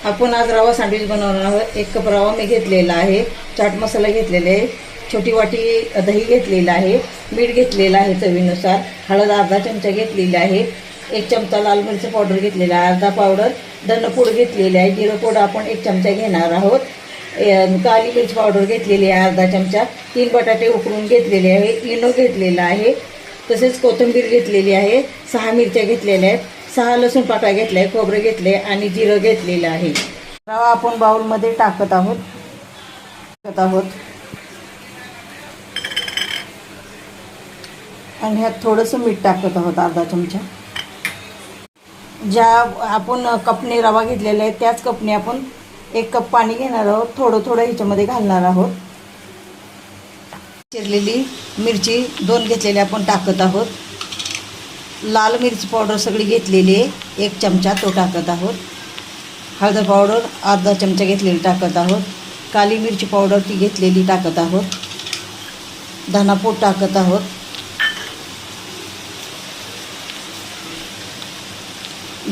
आपण आज रवा सँडविच बनवणार आहोत। 1 कप रवा मी घेतलेला आहे, चाट मसाला घेतलेला आहे, छोटी वाटी दही घेतलेला आहे, मीठ घेतलेला आहे चवीनुसार, हळद अर्धा चमचा घेतलेला आहे, 1 चमचा लाल मिरची पावडर घेतलेला आहे, अर्धा पावडर धनपूड घेतलेली आहे, जिरं पूड आपण 1 चमचा घेणार आहोत, काली मिरची पावडर घेतलेली आहे अर्धा चमचा, 3 बटाटे उकडून घेतलेले आहे, इनो घेतलेला आहे, तसेच कोथिंबीर घेतलेली आहे, 6 मिरच्या घेतलेल्या आहेत, 6 लसूण पाकळ्या घेतल्या आहे, खोबरं घेतले आणि जिरं घेतलेलं आहे। रवा आपण बाउलमध्ये टाकत आहोत आणि ह्यात थोडंसं मीठ टाकत आहोत अर्धा चमचा। ज्या आपण कपने रवा घेतलेला आहे त्याच कपने आपण 1 कप पाणी घेणार आहोत, थोडं थोडं ह्याच्यामध्ये घालणार आहोत। चिरलेली मिरची 2 घेतलेली आपण टाकत आहोत, लाल मिरची पावडर सगळी घेतलेली आहे 1 चमचा तो टाकत आहोत, हळद पावडर अर्धा चमचा घेतलेली टाकत आहोत, काली मिरची पावडर ती घेतलेली टाकत आहोत, धनापूड टाकत आहोत,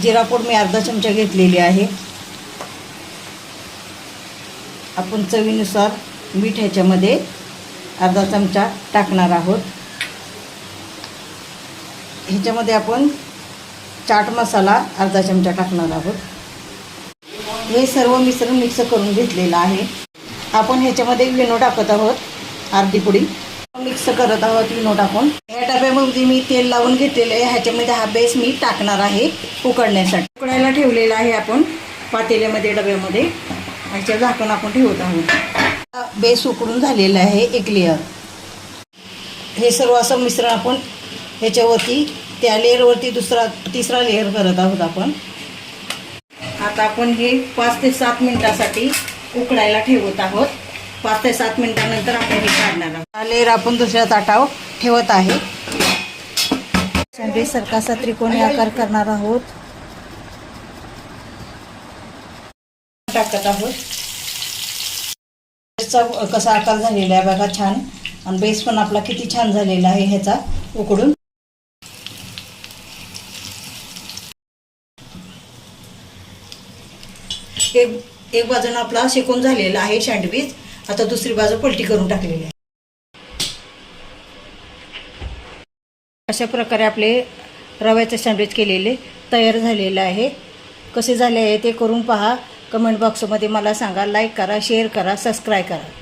जिरा पूड मी अर्धा चमचा घेतलेली आहे। आपण चवीनुसार मीठ ह्याच्यामध्ये अर्धा चमचा टाकणार आहोत। ह्याच्यामध्ये आपण चाट मसाला अर्धा चमचा टाकणार आहोत। हे सर्व मिश्रण मिक्स करून घेतलेलं आहे। आपण ह्याच्यामध्ये विनो टाकत आहोत, अर्धी पुडी मिक्स करत आहोत विनो टाकून। या डब्यामध्ये मी तेल लावून घेतलेलं आहे, ह्याच्यामध्ये हा बेस मी टाकणार आहे उकडण्यासाठी। उकडायला ठेवलेला आहे आपण पातेल्यामध्ये डब्यामध्ये, ह्याच्या झाकण आपण ठेवत आहोत। बेस उकडून झालेला आहे 1 लेअर। हे सर्व असं मिश्रण आपण ह्याच्यावरती त्या लेअरवरती तिसरा लेअर करत आहोत आपण। आता आपण हे 5 ते 7 मिनिटासाठी उकडायला ठेवत आहोत। 5 ते 7 मिनिटानंतर आपण हे काढणार आहोत। हा लेअर आपण दुसऱ्या ताटावर ठेवत आहे। सँडविच सारखा त्रिकोणी आकार करणार आहोत, टाकत आहोत। कसा आकार झालेला आहे बघा, छान। आणि बेस पण आपला किती छान झालेला आहे ह्याचा उकडून। एक बाजून आपला शेकून झालेला आहे सँडविच, आता दुसरी बाजू पलटी करून टाकलेली आहे। अशा प्रकारे आपले रव्याचे सँडविच केलेले तयार झालेले आहे। कसे झाले आहे ते करून पहा, कमेंट बॉक्समध्ये मला सांगा, लाईक करा, शेअर करा, सबस्क्राईब करा।